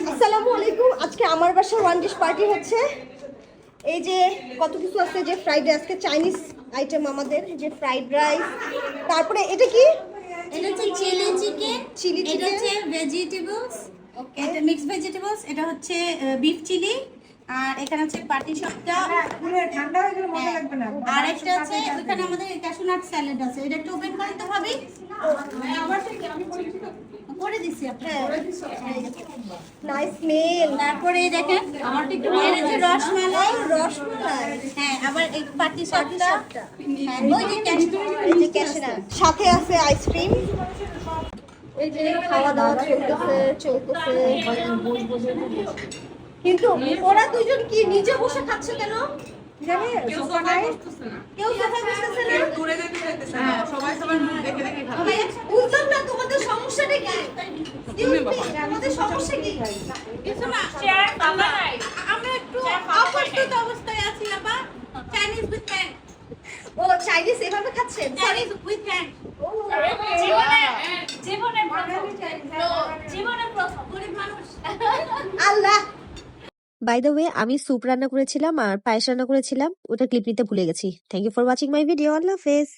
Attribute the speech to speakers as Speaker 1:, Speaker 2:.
Speaker 1: আসসালামু আলাইকুম। আজকে আমার বাসায় ওয়ান ডিশ পার্টি হচ্ছে। এই যে কত কিছু আছে, যে ফ্রাইড রাইস, আজকে চাইনিজ আইটেম আমাদের, যে ফ্রাইড রাইস, তারপরে এটা কি,
Speaker 2: এটা হচ্ছে চিলি চিকেন,
Speaker 1: চিলি
Speaker 2: এটা
Speaker 1: চিকেন,
Speaker 2: হচ্ছে ভেজিটেবলস, এটা মিক্স ভেজিটেবলস, এটা হচ্ছে বিফ চিলি, আর এখানে হচ্ছে পাটি সাপটা,
Speaker 3: ঠান্ডা হয়ে গেলে মজা লাগবে না।
Speaker 2: আর একটা আছে ওখানে আমাদের ক্যাশু নাট স্যালাড আছে। এটা একটু ওপেন করতে হবে, করে দিছি আপনাকে।
Speaker 1: Nice smell.
Speaker 2: তারপরে এই দেখেন এটা হচ্ছে রসমালাই,
Speaker 1: রসমালাই,
Speaker 2: হ্যাঁ, আবার এই পাটি সাপটা, হ্যাঁ, ওই যে
Speaker 1: এই যে ক্যাশনাট, সাথে আছে আইসক্রিম। এই যে খাওয়া দাওয়া চলতেছে। কিন্তু ওরা দুজন কি নিজে বসে খাচ্ছে কেন? কেউ কোথায় বসতেছে না, বুঝলাম না তোমাদের সমস্যাটা কি? তোমাদের সমস্যা কি?
Speaker 2: কিছু না, আমরা একটু অপ্রস্তুত অবস্থায় আছি আপা। চাইনিজ উইথ প্যান,
Speaker 1: ও চাইনিজ এভাবে খাচ্ছেন?
Speaker 2: Chinese with pan.
Speaker 1: আল্লাহ।
Speaker 4: বাই দ্য ওয়ে, আমি স্যুপ রান্না করেছিলাম আর পায়েস রান্না করেছিলাম, ওটা ক্লিপ নিতে ভুলে গেছি। Thank you for watching my video. আল্লাহ হাফেজ।